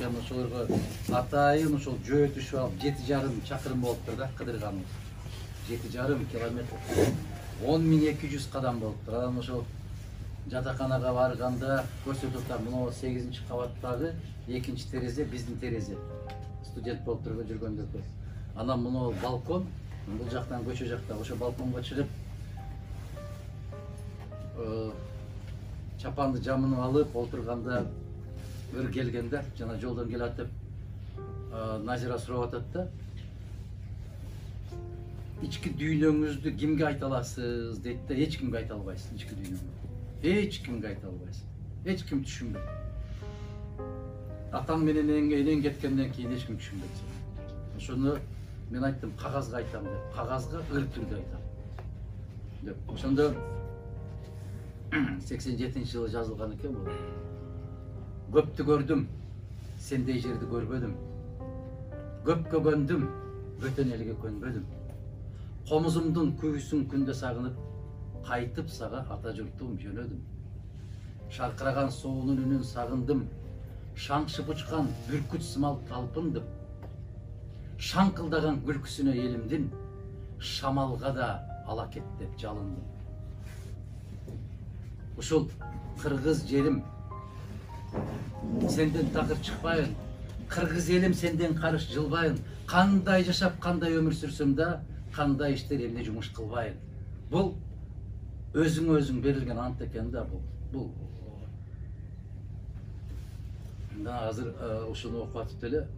жана ошолорго атайын ошол жөөтүшүп алып 7,5 чакырым болуптур да, кыдырган 7,5 километр 10.200 кадам болуптур. Анан ошол жатаканага барганда көрсөтүп атам, мына 8-кабаттагы 2-терезе биздин терезе. Студент болуп жүргөндө. Анан мына балкон, бул жактан көчө жакта, ошо балконго чыгып чапанды жамынып алып отурганда бир келгенде жана жолдон келатып Назира сурап атат да, ички дүйнөңүздү кимге айта аласыз дейт да, эч кимге айта албайсыз ички дүйнөңдү. Эч кимге айта албайсыз. Эч ким түшүнбөйт. Атаң менен энең кеткенден кийин эч ким түшүнбөйт. Ошону мен айттым, кагазга айтам деп. Кагазга ыр түрдө айтам деп. Ошондо 87-жылы жазылган экен бул. Көптү көрдүм, сендей жерди көрбөдүм. Көпкө көндүм, бөтөн элге көнбөдүм. Комузумдун күйүүсүн күндө сагынып, кайтып сага ата журтум жөнөдүм. Шаркыраган соонун үнүн сагындым, шаңшып учкан бүркүт сымал талпындым. Шаңкылдаган күлкүсүнө элимдин, шамалга да ала кет деп жалындым. Ушул кыргыз жерим, сенден такыр чыкпайын. Кыргыз элим сенден карыш жылбайын. Кандай жашап, кандай өмүр сүрсөм да, кандай иштер эмне жумуш кылбайын. Бул өзүң берилген ант экен да, бул. Азыр ушуну окуп атып эле,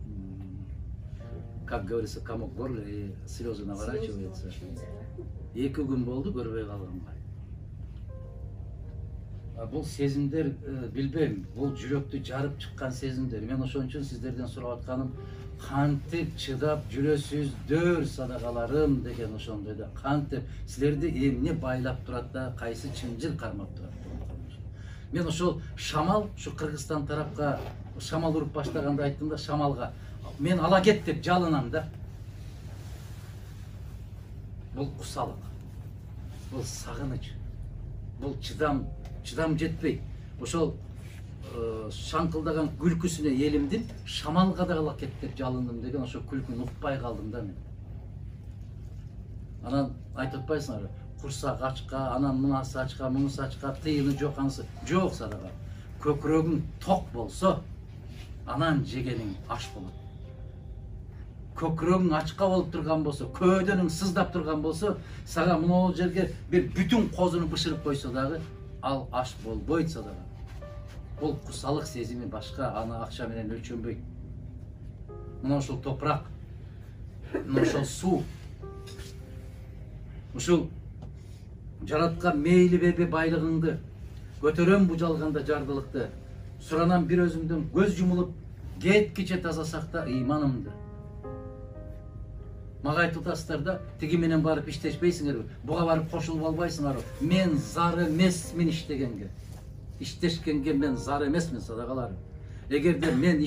как говорится, комок в горле и слезы наворачиваются. 2 күн болду көрбөй калганга. Бул сезимдер, билбейм, бул жүрөктү жарып чыккан сезимдер. Мен ошон үчүн сиздерден сурап атканым, кантип чыдап жүрөсүздөр садакаларым деген ошондой да. Кантип силерди эмне байлап турат да, кайсы чынжыр кармап турат. Мен ошол шамал, ушу Кыргызстан тарапка шамал уруп баштаганда айттым да, шамалга мен ала кет деп жалынам да. Бул кусалык, бул сагыныч, бул чыдам жетпей. Ошол шаңкылдаган күлкүсүнө элимдим, шамалга да ала кет деп жалындым деген ошол күлкүнү укпай калдым да мен. Анан айтып атпайсыңарбы, курсак ачка, анан мынасы ачка, мунусу ачка, тыйыны жок, анысы жок садака. Көкүрөгүң ток болсо, анан жегениң аш болот. Көкүрөгүң ачка болуп турган болсо, көөдөнүң сыздап турган болсо, сага мына жерге бир бүтүн козуну бышырып койсо дагы, ал аш болбойт садака. Бул кусалык сезими башка, аны акча менен өлчөнбөйт. Мына ушул топурак, мына ушул суу, ушул жараткан мейли бербе байлыгыңды, көтөрөм бу жалганда жардылыкты, суранам бир өзүмдөн көз жумулуп, кеткиче таза сакта ыйманымды. Мага айтып атасыздар да, тиги менен барып иштешпейсиңерби, буга барып кошулуп албайсыңарбы? Мен зар эмесмин иштегенге. Иштешкенге мен зар эмесмин садакаларым. Эгерде мен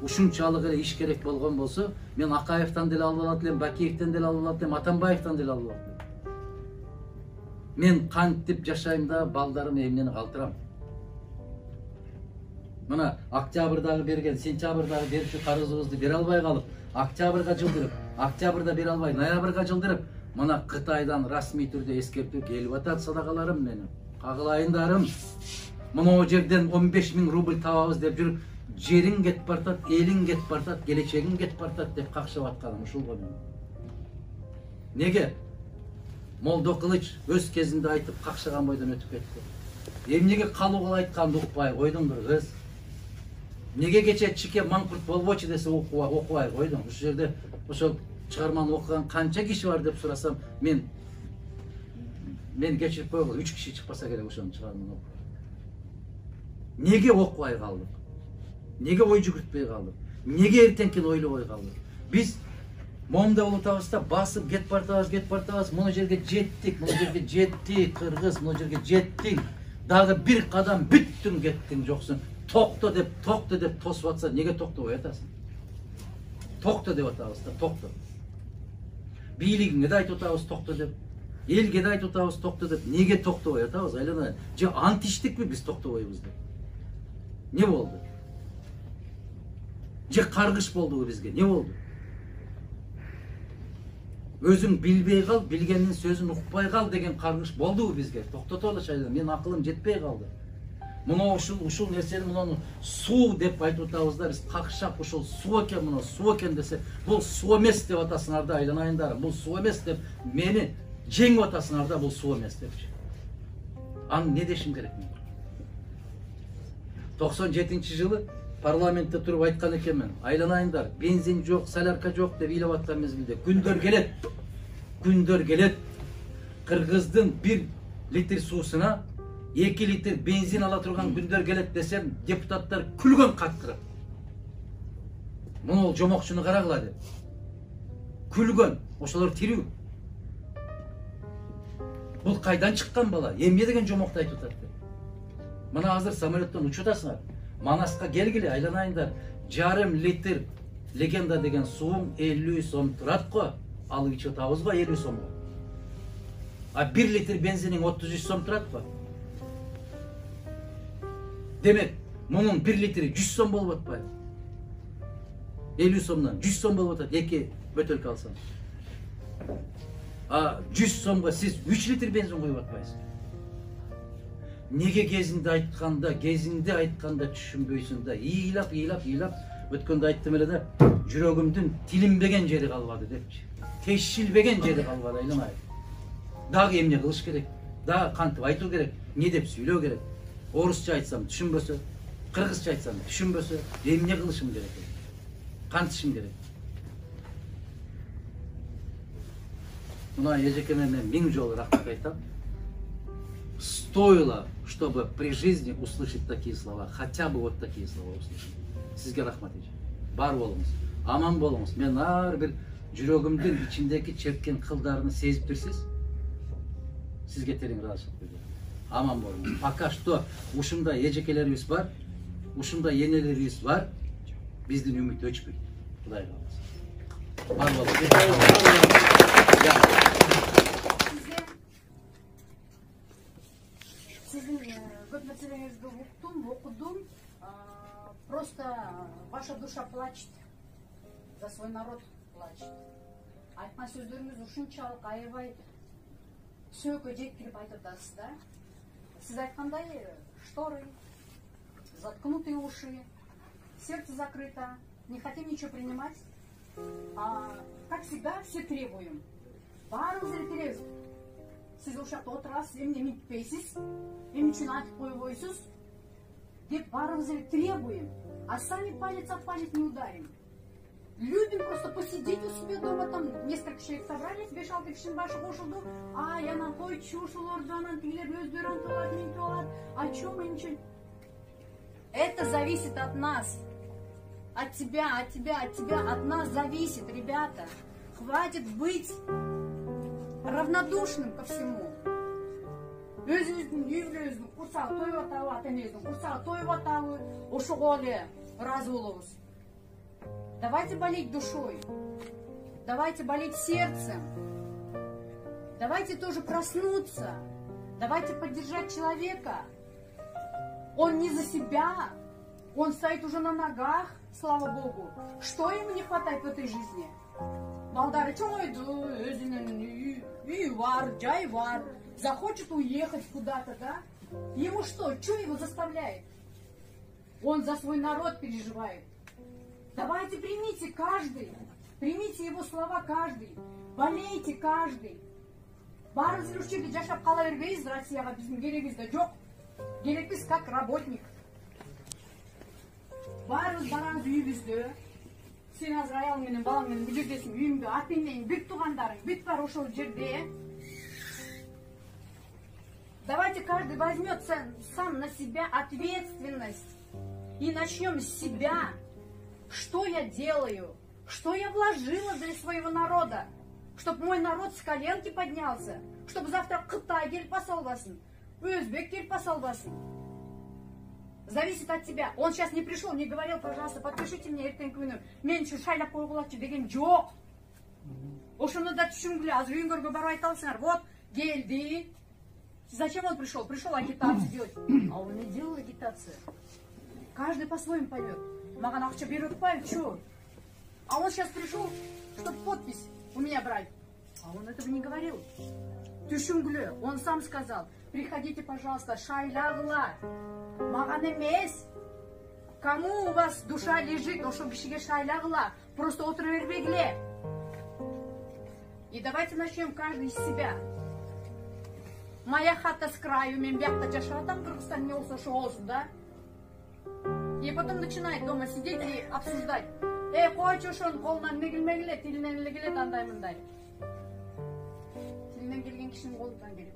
ушунчалык эле иш керек болгон болсо, мен Акаевден деле алып алат элем, Бакиевден деле алып алат элем, Атамбаевден деле алып алат элем. Мен кантип жашайм да балдарым эмнени калтырам. Мына октябрдагы берген, сентябрдагы берүүчү карызыбызды бере албай калып, октябрга жылдырып, октябрда бере албай, ноябрга жылдырып, мына Кытайдан расмий түрдө эскертүү келип атат садакаларым менин. Кагылайындарым, мына жерден 15.000 рубль табабыз деп жүрүп, жериң кетип бартат, элиң кетип бартат, келечегиң кетип бартат деп какшап атканым ушул го мен. Неге? Молдо Кылыч өз кезинде айтып какшаган бойдон өтүп кетти. Эмнеге калууга айтканды укпай койдуң кыргыз? Неге кече Чике маңкурт болбочу десе окубай койдуң? Ушул жерде ошол чыгарманы окуган канча киши бар деп сурасам, мен кечирип койгула, 3 киши чыкпаса керек ошонун чыгарманы окуп. Неге окубай калдык? Неге ой жүгүртпөй калдык? Неге эртеңкини ойлобой калдык? Биз момда болуп атабызда басып кетип бартабыз, мына жерге жеттик, кыргыз, мына жерге жеттиң. Дагы бир кадам бүттүң, кеттиң, жоксуң. Токто деп тосуп атса, неге токтобой атасың? Токто деп атабыз да, токто. Бийлигиңе да айтып атабыз токто деп, элге да айтып атабыз токто деп, неге токтобой атабыз? Айлана, же ант иштикпи биз токтобойбуз деп? Не болду? же каргыш болдубу бизге? Не болду? Өзүң билбей кал, билгендин сөзүн укпай кал деген каргыш болдубу бизге? Токтоторлу шайлар, менин акылым жетпей калды. Мына ушул нерсени муну суу деп айтып атабыз да, биз какшап ушул суу экен, мына суу экен десе, бул суу эмес деп атасыңар да, айланайындар. Бул суу эмес деп мени жеңип атасыңар да, бул суу эмес депчи. Аны не дешим керек мен? 97-жылы парламентте туруп айткан экенмин. Айланайындар, бензин жок, солярка жок деп ыйлап аткан мезгилде күндөр келет. Кыргыздын 1 литр суусуна 2 литр бензин ала турган күндөр келет десем, депутаттар күлгөн каттырып. Муну жомокчуну карагыла деп. Күлгөн, ошолор тирүү. Бул кайдан чыккан бала? Эмне деген жомокту айтып атат деп. Мына азыр самолеттон учуп атасыңар. Манаска келгиле, айланайындар. 1,5 литр легенда деген сууң 50 сом турат го. Алып ичип атабыз го 50 сомго. А 1 литр бензиниң 33 сом турат го. Демек, мунун 1 литри 100 сом болуп атпайбы? 50 сомдон 100 сом болуп атат, 2 бөтөлкө алсаң. А 100 сомго сиз 3 литр бензин коюп атпайсыз. Неге кезинде айтканда түшүнбөйсүң да, ыйлап өткөндө айттым эле да, жүрөгүмдүн тилинбеген жери калбады депчи. Тешилбеген жери калбады, айланай. Дагы эмне кылыш керек? Дагы кантип айтуу керек? Не деп сүйлөө керек? Орусча айтсам түшүнбөсө, кыргызча айтсам түшүнбөсө, эмне кылышым керек? Кантишим керек? Мына эжекеме мен 1000 жолу рахмат айтам. Стоило, чтобы при жизни услышать такие слова, хотя бы вот такие слова услышать. Сизге рахмат эже. Бар болуңуз, аман болуңуз. Мен ар бир жүрөгүмдүн ичиндеги черткен кылдарын сезип турсуз. Сизге терең ыраазычылык билдирем. Аман болуңуз. Пока что ушундай эжекелерибиз бар, ушундай энелерибиз бар. Биздин үмүт өчпөйт. Кудайга алса. Бар болуңуз. Sizin көп нерселеріңізді оқыдым, просто ваша душа плачет, за свой народ плачет. Айтқан сөздеріңіз ушунчалык аябай сөккө жеткирип айтып атасыз да. Сиз айткандай шторы, заткнутые уши, сердце закрыто, не хотим ничего принимать. Как всегда, все требуем. Баарыбыз эле теребиз. Сиз ошакта отурасыз, эмне минтпейсиз, эмне үчүн айтып койбойсуз деп баарыбыз эле требуем, а сами палец о палец не ударим. Любим просто посидеть у себя дома, там несколько человек собрались, 5-6 кишинин башы кошулду, анан койчу ушулорду, анан тигилер өздөрү антип алат, мынтип алат, о чем и ничего. Это зависит от нас, от тебя, от нас зависит, ребята. Хватит быть равнодушным ко всему. Өзүңүздүн үйүңүздүн курсагы тоюп атабы, ата энеңиздин курсагы тоюп атабы, ошого эле ыраазы болобуз. Давайте болеть душой, давайте болеть сердцем, давайте тоже проснуться, давайте поддержать человека. Он не за себя, он стоит уже на ногах, слава Богу. Что ему не хватает в этой жизни? Балдары чоңойду, өзүнүн үйү бар, жай бар, захочет уехать куда-то, да? Ему что его заставляет? Он за свой народ переживает. Давайте примите каждый, примите его слова каждый, болейте каждый. Баарыбыз ушул жерде жашап кала бербейбиз, Россияга биздин керегибиз да жок. Керекпиз как работник. Баарыбыз барабыз үйүбүздө. Сен азыр аял менен балаң менен бул жердесиң, үйүңдө ата энең, бүт туугандарың, бүт бар ошол жерде. Давайте каждый возьмет сам на себя ответственность и начнем с себя. Что я делаю? Что я вложила для своего народа? Чтобы мой народ с коленки поднялся, чтобы завтра Кытай келип басалбасын, Өзбек келип басалбасын. Зависит от тебя. Он сейчас не пришел, не говорил, пожалуйста, подпишите мне эртеңки күнү. Мен үчүн шайлап койгулачы деген жок. Ошону да түшүнгүлө. Азыр үйүңөргө барып айта алсаңар. Вот, келди. Зачем он пришел? Пришел агитацию делать. А он не делал агитацию. Каждый по-своему пойдет. Маган акча берет отпай, чё? А он сейчас пришел, чтобы подпись у меня брать. А он этого не говорил. Түшүнгүлө, он сам сказал, приходите, пожалуйста, шайлагла. Маган эмес. Кому у вас душа лежит, ошо кишиге шайлагла. Просто отыр. И давайте начнем каждый из себя. Моя хата с краю, мен бяхта жашатам, Кыргызстан не болсо ошо болсун, да? И потом начинает дома сидеть и обсуждать. Койчу ошонун колунан эмне келмегиле, тилинен эле келет андай-мындай. Тилинен келген кишинин колунан келет.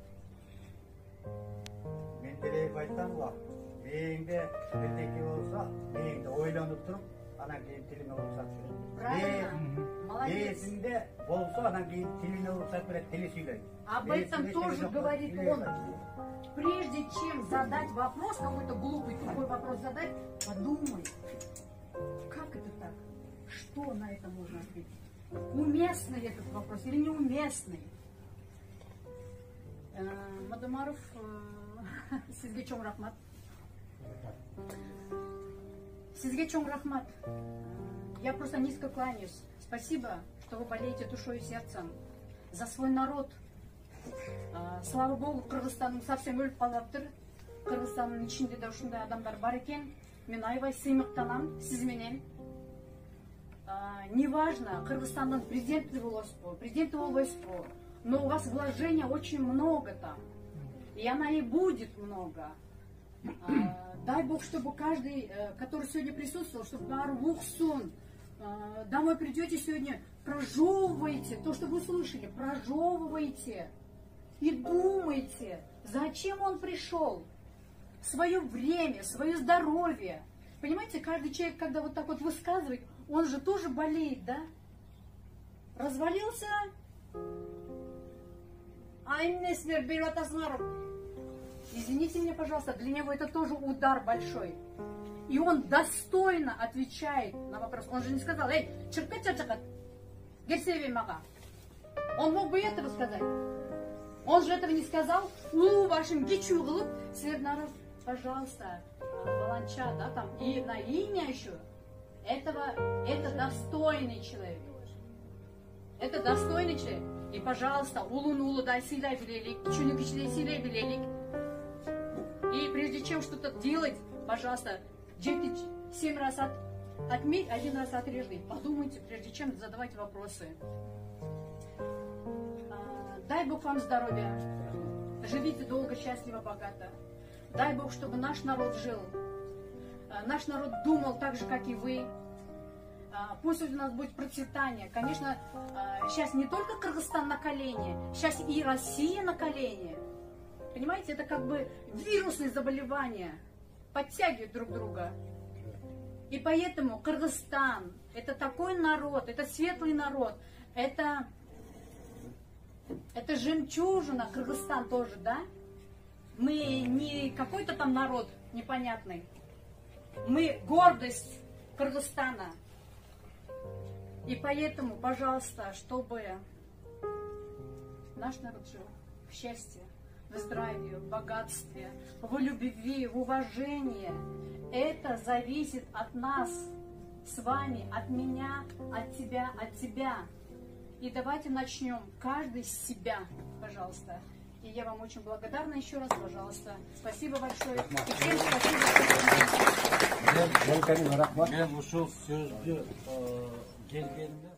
Мен деле айтсам го, мээңде бирдеке болсо, мээңде ойлонуп туруп, анан кийин тилине уруксат берет. Правильно. Молодец. Мээсинде болсо, анан кийин тилине уруксат берет, тили сүйлөйт. Об этом тоже говорит он. Прежде чем задать вопрос, какой-то глупый, тупой вопрос задать, подумай, как это так? Что на это можно ответить? Уместный этот вопрос или неуместный? Мадумаров, сизге чоң рахмат. Сизге чоң рахмат. Я просто низко кланяюсь. Спасибо, что вы болеете душой и сердцем за свой народ. Слава Богу, Кыргызстаның совсем өлүп калыптыр. Кыргызстандын ичинде да ушундай адамдар бар экен. Мен аябай сыймыктанам сиз менен. Неважно, Кыргызстандын президенти болбойсузбу, но у вас вложения очень много там. И она и будет много. Дай Бог, чтобы каждый, который сегодня присутствовал, чтобы баары уксун. Домой придете сегодня, прожевывайте то, что вы слышали, прожевывайте. И думайте, зачем он пришел, свое время, свое здоровье. Понимаете, каждый человек, когда вот так вот высказывает, он же тоже болеет, да? Развалился, а именно берет. Извините меня, пожалуйста, для него это тоже удар большой. И он достойно отвечает на вопрос. Он же не сказал, чыркат, герсеве мага. Он мог бы этого сказать. Он же этого не сказал. Вашим гичу глуп, народ, пожалуйста, баланча, да, там, и на имя еще. Это достойный человек. Это достойный человек. И, пожалуйста, улу дай силай билелик, кичуну кичидай силай билелик. И прежде чем что-то делать, пожалуйста, 7 раз отметь, 1 раз отрежь. Подумайте, прежде чем задавать вопросы. Дай Бог вам здоровья. Живите долго, счастливо, богато. Дай Бог, чтобы наш народ жил. Наш народ думал так же, как и вы. Пусть у нас будет процветание. Конечно, сейчас не только Кыргызстан на колене, сейчас и Россия на колене. Понимаете, это как бы вирусные заболевания. Подтягивают друг друга. И поэтому Кыргызстан — это такой народ, это светлый народ, это жемчужина, Кыргызстан тоже, да? Мы не какой-то там народ непонятный. Мы гордость Кыргызстана. И поэтому, пожалуйста, чтобы наш народ жил в счастье, в здравии, в богатстве, в любви, в уважении. Это зависит от нас с вами, от меня, от тебя. И давайте начнем каждый с себя, пожалуйста. И я вам очень благодарна еще раз, пожалуйста. Спасибо большое. И всем спасибо. Мен ушул сөздү келгенде